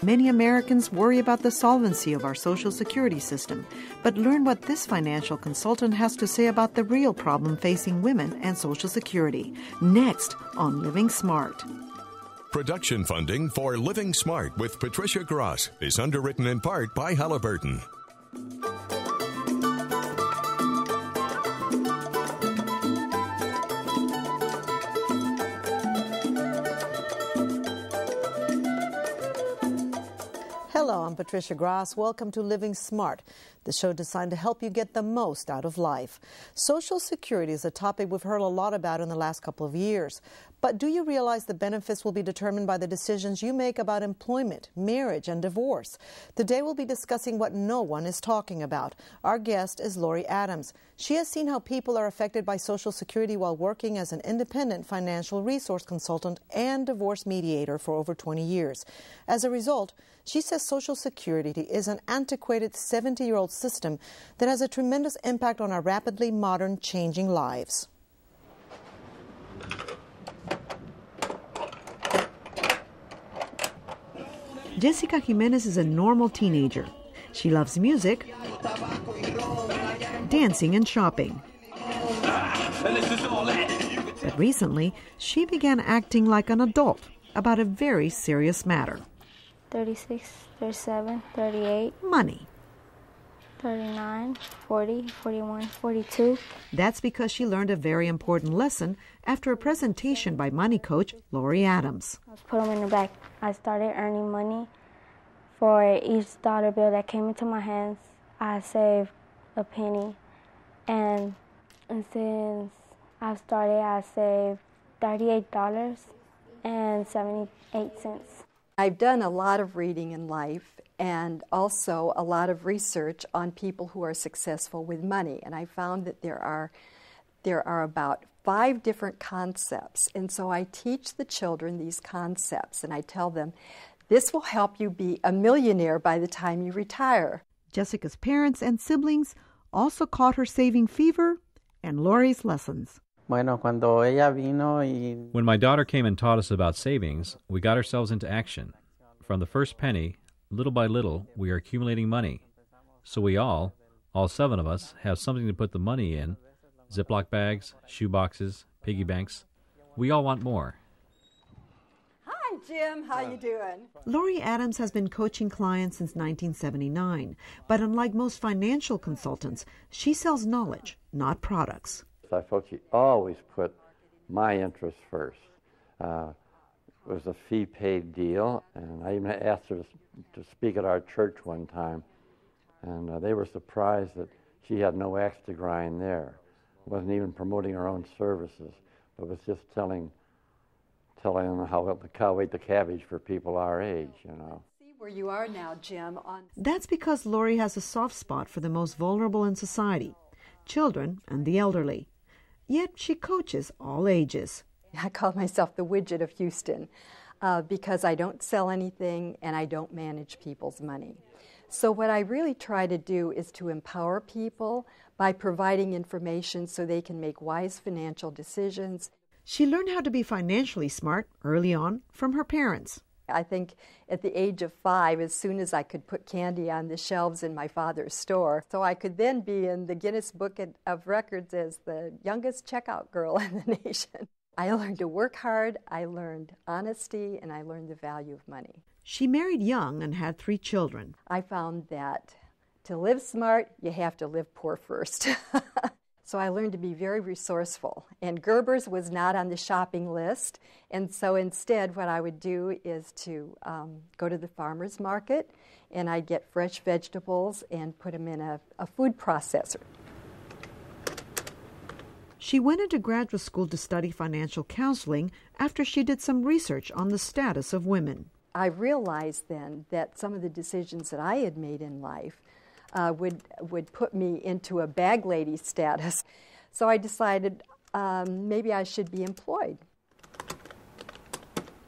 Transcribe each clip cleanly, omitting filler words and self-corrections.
Many Americans worry about the solvency of our Social Security system, but learn what this financial consultant has to say about the real problem facing women and Social Security. Next on Living Smart. Production funding for Living Smart with Patricia Gras is underwritten in part by Halliburton. Hello, I'm Patricia Gras. Welcome to Living Smart, the show designed to help you get the most out of life. Social Security is a topic we've heard a lot about in the last couple of years. But do you realize the benefits will be determined by the decisions you make about employment, marriage, and divorce? Today we'll be discussing what no one is talking about. Our guest is Lori Adams. She has seen how people are affected by Social Security while working as an independent financial resource consultant and divorce mediator for over 20 years. As a result, she says Social Security is an antiquated 70-year-old system that has a tremendous impact on our rapidly modern, changing lives. Jessica Jimenez is a normal teenager. She loves music, dancing, and shopping. But recently, she began acting like an adult about a very serious matter. 36, 37, 38. Money. 39, 40, 41, 42. That's because she learned a very important lesson after a presentation by money coach Lori Adams. I put them in the back. I started earning money for each dollar bill that came into my hands. I saved a penny. And since I started, I saved $38.78. I've done a lot of reading in life and also a lot of research on people who are successful with money. And I found that there are about 5 different concepts. And so I teach the children these concepts, and I tell them, this will help you be a millionaire by the time you retire. Jessica's parents and siblings also caught her saving fever and Lori's lessons. When my daughter came and taught us about savings, we got ourselves into action. From the first penny, little by little, we are accumulating money. So we all 7 of us, have something to put the money in. Ziploc bags, shoe boxes, piggy banks. We all want more. Hi, Jim. How you doing? Lori Adams has been coaching clients since 1979. But unlike most financial consultants, she sells knowledge, not products. I felt she always put my interests first. It was a fee-paid deal, and I even asked her to speak at our church one time, and they were surprised that she had no axe to grind there. Wasn't even promoting her own services, but was just telling them how the cow ate the cabbage for people our age, you know. See where you are now, Jim. That's because Lori has a soft spot for the most vulnerable in society, children and the elderly. Yet she coaches all ages. I call myself the widget of Houston because I don't sell anything and I don't manage people's money. So what I really try to do is to empower people by providing information so they can make wise financial decisions. She learned how to be financially smart early on from her parents. I think at the age of 5, as soon as I could put candy on the shelves in my father's store, so I could then be in the Guinness Book of Records as the youngest checkout girl in the nation. I learned to work hard, I learned honesty, and I learned the value of money. She married young and had 3 children. I found that to live smart, you have to live poor first. So I learned to be very resourceful. And Gerber's was not on the shopping list. And so instead what I would do is to go to the farmer's market, and I'd get fresh vegetables and put them in a food processor. She went into graduate school to study financial counseling after she did some research on the status of women. I realized then that some of the decisions that I had made in life would put me into a bag lady status. So I decided maybe I should be employed.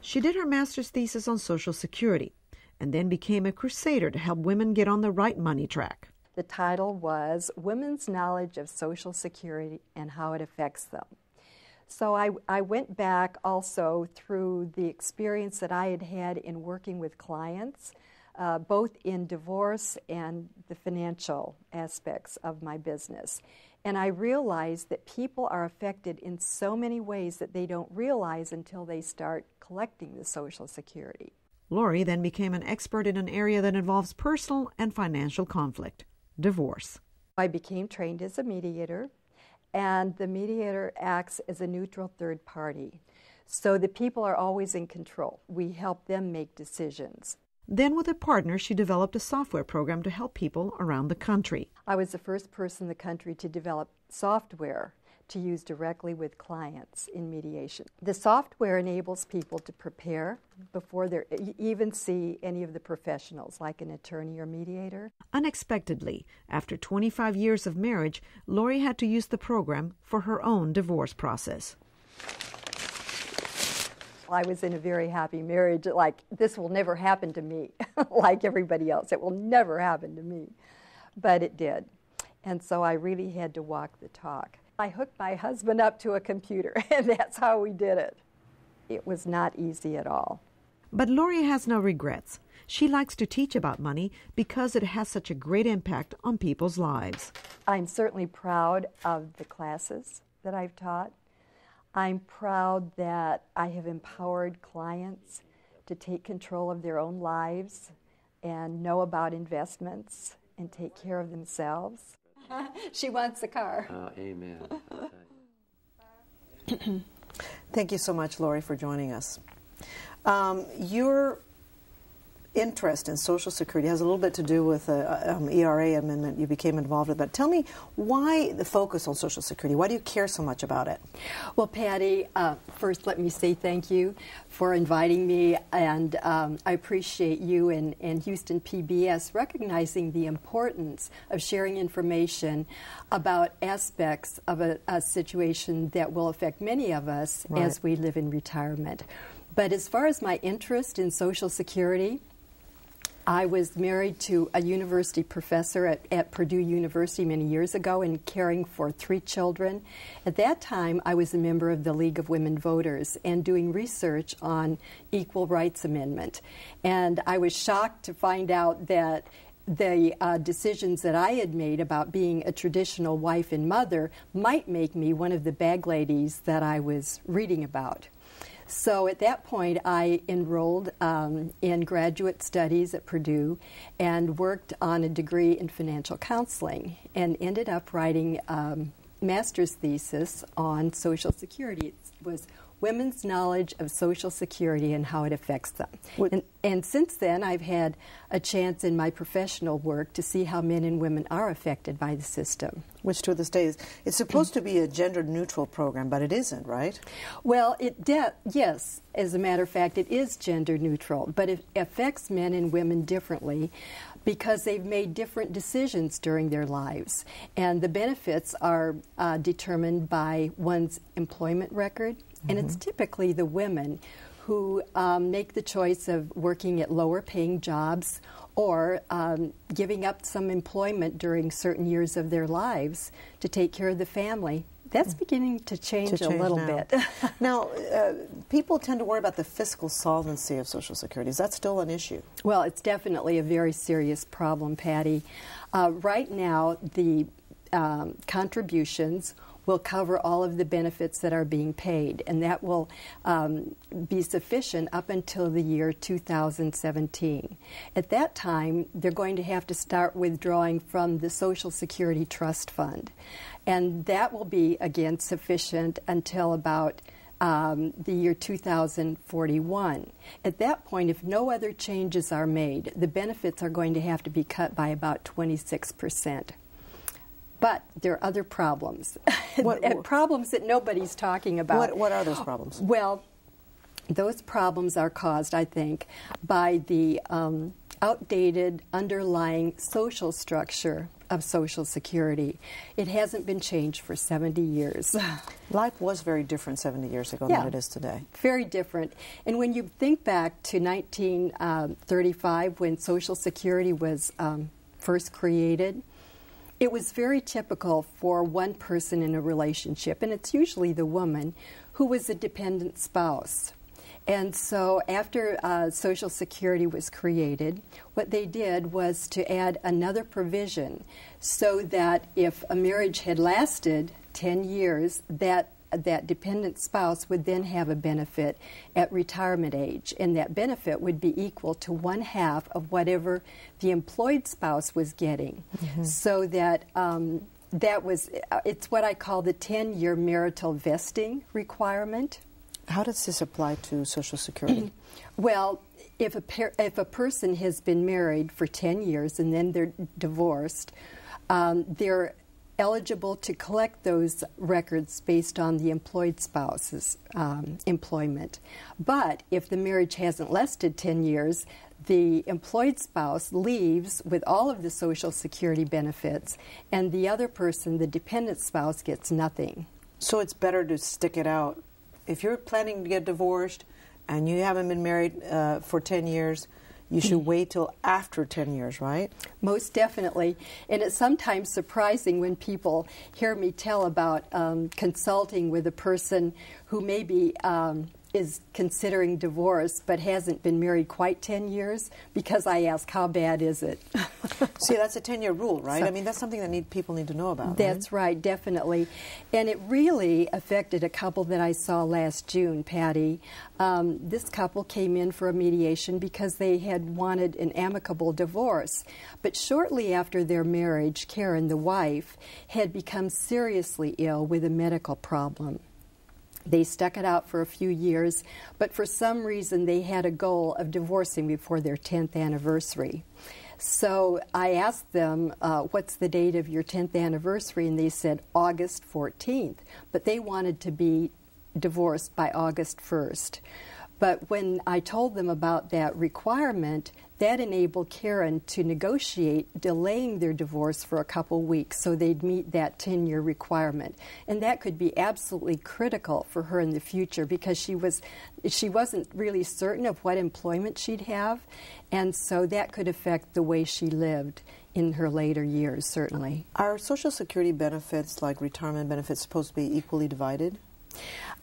She did her master's thesis on Social Security and then became a crusader to help women get on the right money track. The title was Women's Knowledge of Social Security and How It Affects Them. So I went back also through the experience that I had had in working with clients, both in divorce and the financial aspects of my business. And I realized that people are affected in so many ways that they don't realize until they start collecting the Social Security. Lori then became an expert in an area that involves personal and financial conflict, divorce. I became trained as a mediator, and the mediator acts as a neutral third party. So the people are always in control. We help them make decisions. Then with a partner, she developed a software program to help people around the country. I was the first person in the country to develop software to use directly with clients in mediation. The software enables people to prepare before they even see any of the professionals, like an attorney or mediator. Unexpectedly, after 25 years of marriage, Lori had to use the program for her own divorce process. I was in a very happy marriage, like this will never happen to me, like everybody else. It will never happen to me. But it did. And so I really had to walk the talk. I hooked my husband up to a computer, and that's how we did it. It was not easy at all. But Lori has no regrets. She likes to teach about money because it has such a great impact on people's lives. I'm certainly proud of the classes that I've taught. I'm proud that I have empowered clients to take control of their own lives and know about investments and take care of themselves. She wants the car. Oh, amen. Thank you so much, Lori, for joining us. Your interest in Social Security has a little bit to do with the ERA amendment you became involved with. But tell me, why the focus on Social Security? Why do you care so much about it? Well, Patty, first let me say thank you for inviting me, and I appreciate you and Houston PBS recognizing the importance of sharing information about aspects of a situation that will affect many of us as we live in retirement. But as far as my interest in Social Security, I was married to a university professor at Purdue University many years ago and caring for 3 children. At that time, I was a member of the League of Women Voters and doing research on Equal Rights Amendment. And I was shocked to find out that the decisions that I had made about being a traditional wife and mother might make me one of the bag ladies that I was reading about. So at that point, I enrolled in graduate studies at Purdue and worked on a degree in financial counseling and ended up writing a master's thesis on Social Security. It was women's knowledge of Social Security and how it affects them. And since then, I've had a chance in my professional work to see how men and women are affected by the system. Which to this day is, it's supposed to be a gender-neutral program, but it isn't, right? Well, yes, as a matter of fact, it is gender-neutral, but it affects men and women differently because they've made different decisions during their lives. And the benefits are determined by one's employment record, and it's typically the women who make the choice of working at lower paying jobs or giving up some employment during certain years of their lives to take care of the family. That's beginning to change a little bit. Now, people tend to worry about the fiscal solvency of Social Security. Is that still an issue? Well, it's definitely a very serious problem, Patty. Right now, the contributions will cover all of the benefits that are being paid, and that will be sufficient up until the year 2017. At that time, they're going to have to start withdrawing from the Social Security Trust Fund, and that will be, again, sufficient until about the year 2041. At that point, if no other changes are made, the benefits are going to have to be cut by about 26%. But there are other problems, problems that nobody's talking about. What are those problems? Well, those problems are caused, I think, by the outdated underlying social structure of Social Security. It hasn't been changed for 70 years. Life was very different 70 years ago than it is today. Very different. And when you think back to 1935, when Social Security was first created, It was very typical for one person in a relationship, and it's usually the woman, who was a dependent spouse. And so after Social Security was created, what they did was to add another provision so that if a marriage had lasted 10 years, that dependent spouse would then have a benefit at retirement age, and that benefit would be equal to 1/2 of whatever the employed spouse was getting. So that it's what I call the 10-year marital vesting requirement. How does this apply to Social Security? Well, if a person has been married for 10 years and then they're divorced, they're eligible to collect those records based on the employed spouse's employment. But if the marriage hasn't lasted 10 years, the employed spouse leaves with all of the Social Security benefits, and the other person, the dependent spouse, gets nothing. So it's better to stick it out. If you're planning to get divorced and you haven't been married for 10 years, you should wait till after 10 years, right? Most definitely. And it's sometimes surprising when people hear me tell about consulting with a person who maybe is considering divorce but hasn't been married quite 10 years, because I ask, how bad is it? See, that's a 10-year rule, right? I mean, that's something that people need to know about. That's right, definitely. And it really affected a couple that I saw last June, Patty. This couple came in for a mediation because they had wanted an amicable divorce. But shortly after their marriage, Karen, the wife, had become seriously ill with a medical problem. They stuck it out for a few years, but for some reason they had a goal of divorcing before their 10th anniversary. So I asked them, what's the date of your 10th anniversary? And they said August 14th, but they wanted to be divorced by August 1st. But when I told them about that requirement, that enabled Karen to negotiate delaying their divorce for a couple weeks so they'd meet that 10-year requirement. And that could be absolutely critical for her in the future, because she wasn't really certain of what employment she'd have, and so that could affect the way she lived in her later years, certainly. Are Social Security benefits, like retirement benefits, supposed to be equally divided?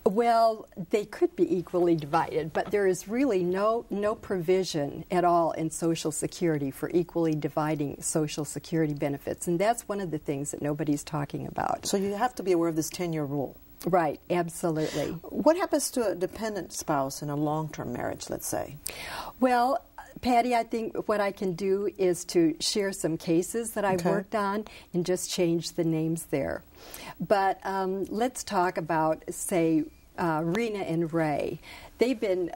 Well, they could be equally divided, but there is really no provision at all in Social Security for equally dividing Social Security benefits, and that's one of the things that nobody's talking about. So you have to be aware of this 10-year rule. Right, absolutely. What happens to a dependent spouse in a long-term marriage, let's say? Well, Patty, I think what I can do is to share some cases that I've worked on and just change the names there. But let's talk about, say, Rena and Ray. They've been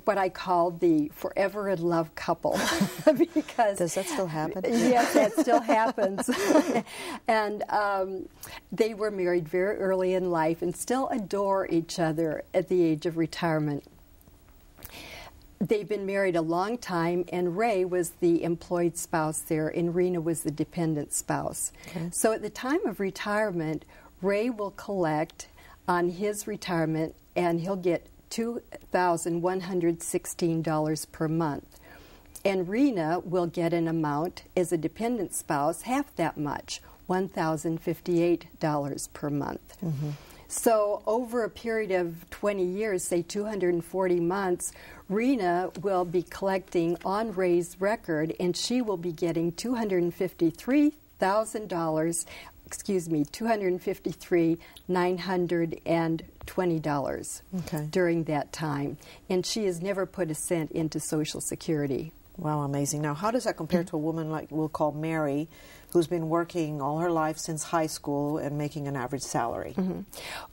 what I call the forever in love couple. Because does that still happen? Yes, that still happens. And they were married very early in life and still adore each other at the age of retirement. They've been married a long time, and Ray was the employed spouse there, and Rena was the dependent spouse. So at the time of retirement, Ray will collect on his retirement, and he'll get $2,116 per month. And Rena will get an amount as a dependent spouse, half that much, $1,058 per month. So over a period of 20 years, say 240 months, Rena will be collecting on Ray's record, and she will be getting $253,000, $253,920 during that time. And she has never put a cent into Social Security. Wow, amazing. Now, how does that compare to a woman like we'll call Mary, who's been working all her life since high school and making an average salary? How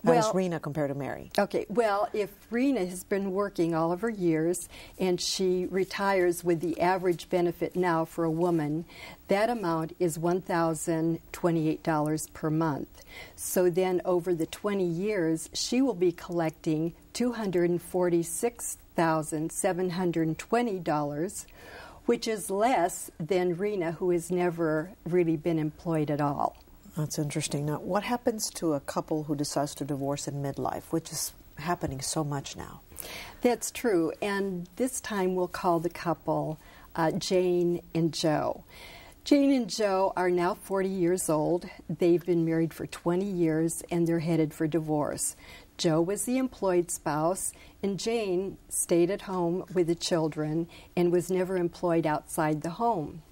does Rena compare to Mary? Okay, well, if Rena has been working all of her years and she retires with the average benefit now for a woman, that amount is $1,028 per month. So then over the 20 years, she will be collecting $246,720, which is less than Rena, who has never really been employed at all. That's interesting. Now, what happens to a couple who decides to divorce in midlife, which is happening so much now? That's true, and this time we'll call the couple Jane and Joe. Jane and Joe are now 40 years old. They've been married for 20 years, and they're headed for divorce. Joe was the employed spouse, and Jane stayed at home with the children and was never employed outside the home.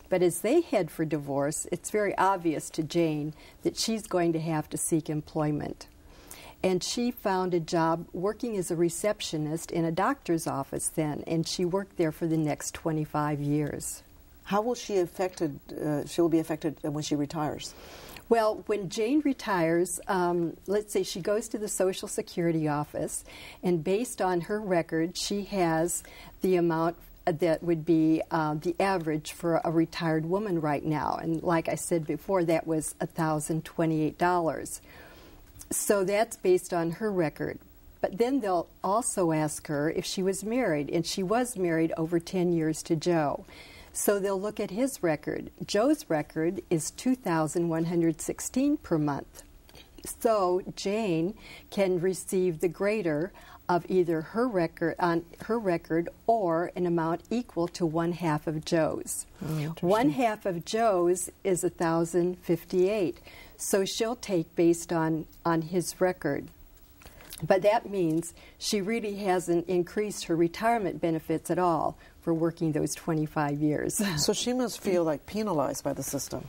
But as they head for divorce, it's very obvious to Jane that she's going to have to seek employment. And she found a job working as a receptionist in a doctor's office then, and she worked there for the next 25 years. How will she affected? She will be affected when she retires. Well, when Jane retires, let's say she goes to the Social Security office, and based on her record, she has the amount that would be the average for a retired woman right now. And like I said before, that was $1,028. So that's based on her record. But then they'll also ask her if she was married, and she was married over 10 years to Joe. So they'll look at his record. Joe's record is $2,116 per month. So Jane can receive the greater of either her record or an amount equal to 1/2 of Joe's. 1/2 of Joe's is $1,058. So she'll take based on his record. But that means she really hasn't increased her retirement benefits at all for working those 25 years. So she must feel like penalized by the system.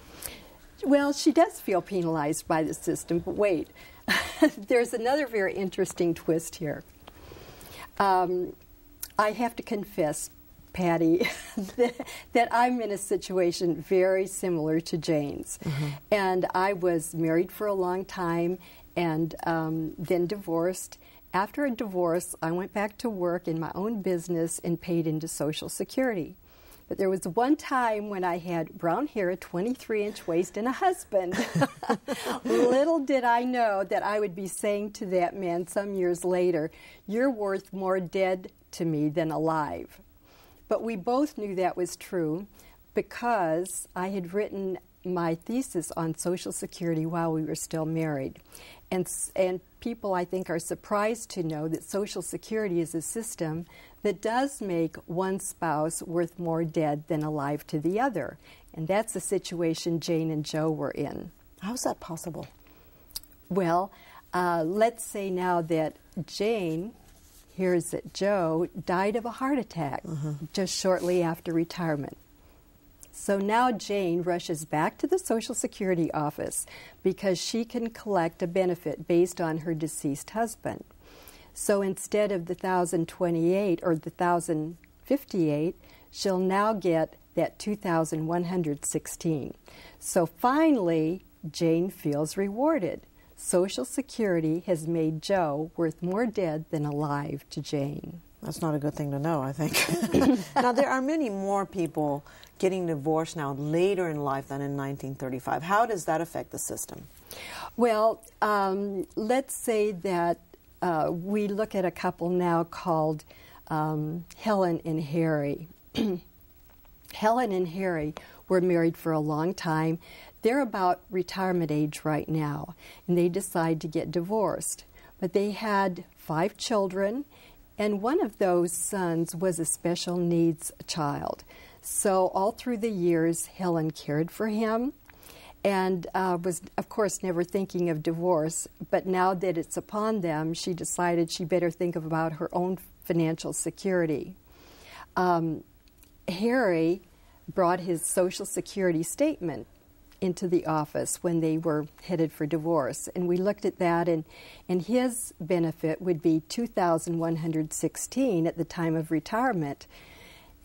Well, she does feel penalized by the system, but wait, there's another very interesting twist here. I have to confess, Patty, that I'm in a situation very similar to Jane's. And I was married for a long time and then divorced. After a divorce, I went back to work in my own business and paid into Social Security. But there was one time when I had brown hair, a 23-inch waist, and a husband. Little did I know that I would be saying to that man some years later, "You're worth more dead to me than alive." But we both knew that was true because I had written my thesis on Social Security while we were still married. And people, I think, are surprised to know that Social Security is a system that does make one spouse worth more dead than alive to the other. And that's the situation Jane and Joe were in. How is that possible? Well, let's say now that Jane hears that Joe died of a heart attack just shortly after retirement. So now Jane rushes back to the Social Security office because she can collect a benefit based on her deceased husband. So instead of the $1,028 or the $1,058, she'll now get that $2,116. So finally, Jane feels rewarded. Social Security has made Joe worth more dead than alive to Jane. That's not a good thing to know, I think. Now, there are many more people getting divorced now later in life than in 1935. How does that affect the system? Well, let's say that we look at a couple now called Helen and Harry. Helen and Harry were married for a long time. They're about retirement age right now, and they decide to get divorced. But they had 5 children, and one of those sons was a special needs child. So all through the years, Helen cared for him and was, of course, never thinking of divorce. But now that it's upon them, she decided she better think about her own financial security. Harry brought his Social Security statement into the office when they were headed for divorce. And we looked at that, and his benefit would be $2,116 at the time of retirement.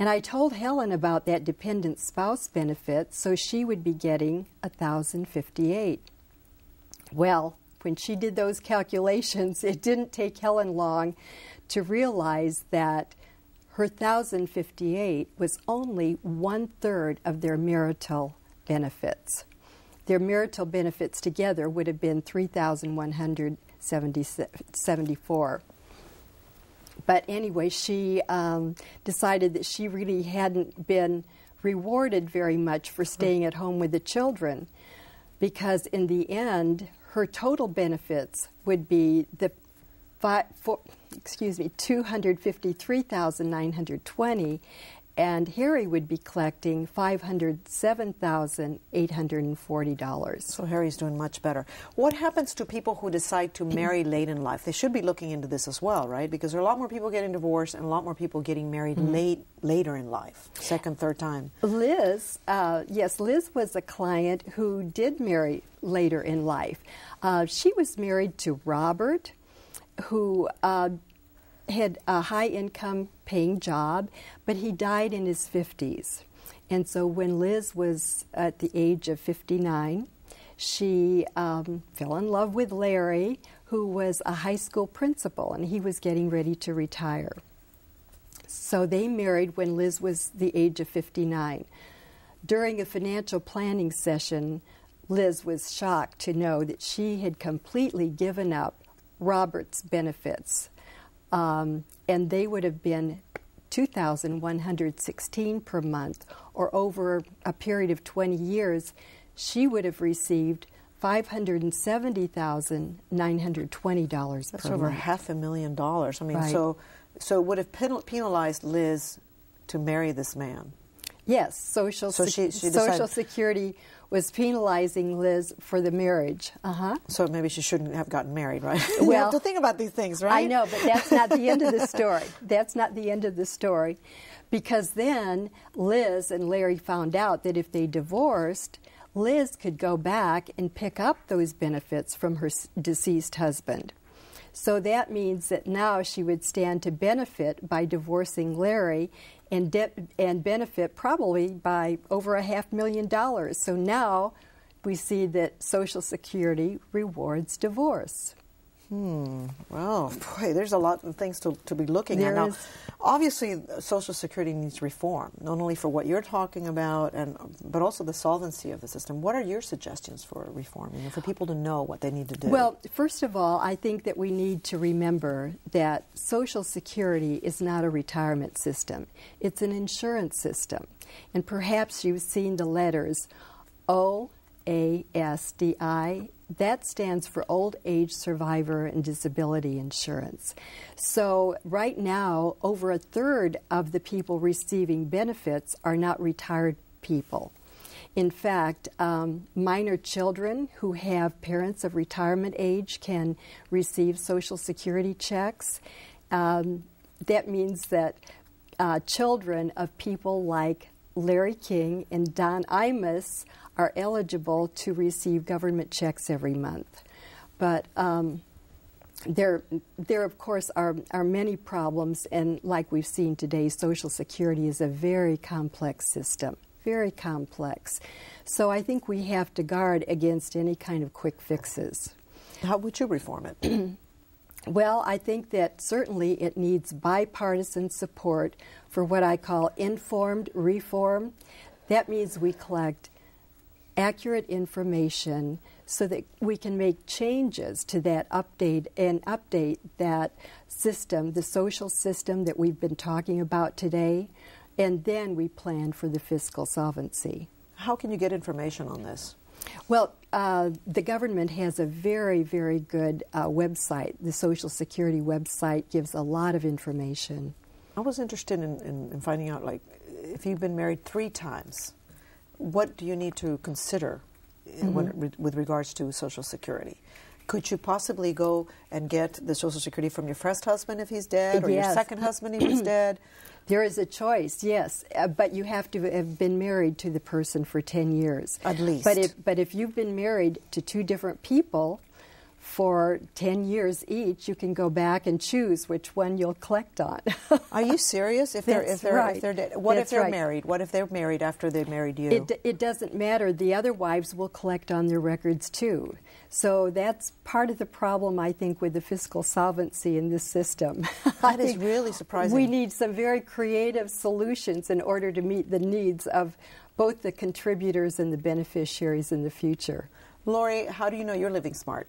And I told Helen about that dependent spouse benefit, so she would be getting $1,058. Well, when she did those calculations, it didn't take Helen long to realize that her $1,058 was only 1/3 of their marital benefits. Their marital benefits together would have been $3,174. But anyway, she decided that she really hadn't been rewarded very much for staying at home with the children, because in the end, her total benefits would be the $253,920, and Harry would be collecting $507,840. So Harry's doing much better. What happens to people who decide to marry late in life? They should be looking into this as well, right? Because there are a lot more people getting divorced and a lot more people getting married later in life, second, third time. Liz, yes, Liz was a client who did marry later in life. She was married to Robert, who had a high-income paying job, but he died in his 50s. And so when Liz was at the age of 59, she fell in love with Larry, who was a high school principal, and he was getting ready to retire. So they married when Liz was the age of 59. During a financial planning session, Liz was shocked to know that she had completely given up Robert's benefits. And they would have been $2,116 per month, or over a period of 20 years, she would have received $570,920 That's per over month. $500,000. I mean, Right. so it would have penalized Liz to marry this man. Yes, Social Security was penalizing Liz for the marriage. So maybe she shouldn't have gotten married, right? You Well, have to think about these things, right? I know, but that's not the end of the story. That's not the end of the story. Because then Liz and Larry found out that if they divorced, Liz could go back and pick up those benefits from her deceased husband. So that means that now she would stand to benefit by divorcing Larry and benefit probably by over $500,000. So now we see that Social Security rewards divorce. Well, boy, there's a lot of things to be looking at. Now, obviously, Social Security needs reform, not only for what you're talking about, but also the solvency of the system. What are your suggestions for reforming and for people to know what they need to do? Well, first of all, I think that we need to remember that Social Security is not a retirement system. It's an insurance system. And perhaps you've seen the letters OASDI. That stands for Old Age Survivor and Disability Insurance. So right now, over a third of the people receiving benefits are not retired people. In fact, minor children who have parents of retirement age can receive Social Security checks. That means that children of people like Larry King and Don Imus are eligible to receive government checks every month. But there of course, are many problems, and like we've seen today, Social Security is a very complex system, very complex. So I think we have to guard against any kind of quick fixes. How would you reform it? Well, I think that certainly it needs bipartisan support for what I call informed reform. That means we collect accurate information so that we can make changes to that update that system, the social system that we've been talking about today, and then we plan for the fiscal solvency. How can you get information on this? Well, the government has a very, very good website. The Social Security website gives a lot of information. I was interested in finding out, like, if you've been married 3 times, what do you need to consider with regards to Social Security? Could you possibly go and get the Social Security from your first husband if he's dead, or your second husband if he's dead? There is a choice, yes, but you have to have been married to the person for 10 years. At least. But if you've been married to 2 different people for 10 years each, you can go back and choose which one you'll collect on. Are you serious? If they're dead? What if they're married? What if they're married after they married you? It doesn't matter. The other wives will collect on their records too. So that's part of the problem, I think, with the fiscal solvency in this system. That is really surprising. We need some very creative solutions in order to meet the needs of both the contributors and the beneficiaries in the future. Lori, how do you know you're living smart?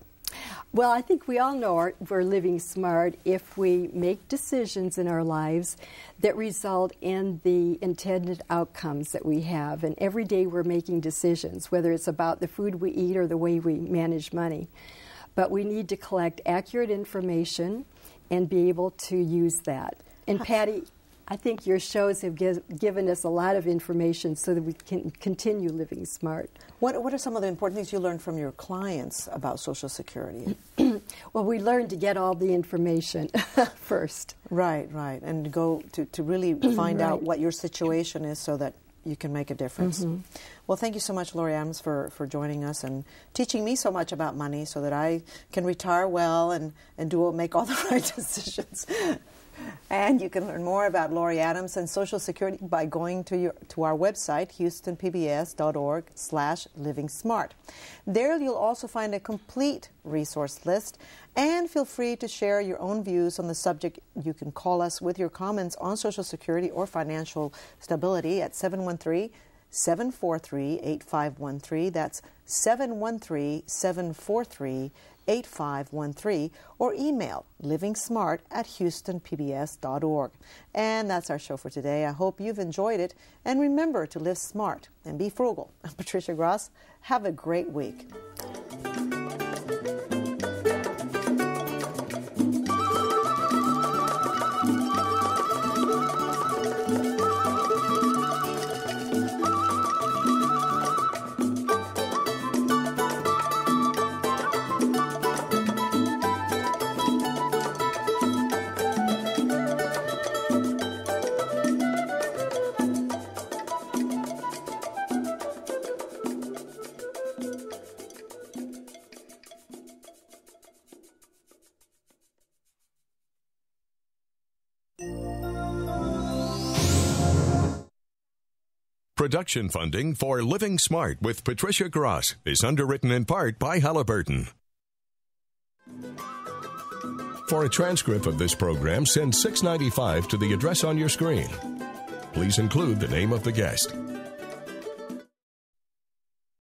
Well, I think we all know we're living smart if we make decisions in our lives that result in the intended outcomes that we have. And every day we're making decisions, whether it's about the food we eat or the way we manage money. But we need to collect accurate information and be able to use that. And Patty, I think your shows have given us a lot of information so that we can continue living smart. What are some of the important things you learned from your clients about Social Security? Well, we learned to get all the information first. Right, and go to really find out what your situation is so that you can make a difference. Well, thank you so much, Lori Adams, for joining us and teaching me so much about money so that I can retire well and make all the right decisions. And you can learn more about Lori Adams and Social Security by going to our website, houstonpbs.org/livingsmart. There you'll also find a complete resource list, and feel free to share your own views on the subject. You can call us with your comments on Social Security or financial stability at 713-743-8513. That's 713-743-8513. 8513, or email livingsmart@houstonpbs.org. And that's our show for today. I hope you've enjoyed it. And remember to live smart and be frugal. I'm Patricia Gras. Have a great week. Production funding for Living Smart with Patricia Gras is underwritten in part by Halliburton. For a transcript of this program, send $6.95 to the address on your screen. Please include the name of the guest.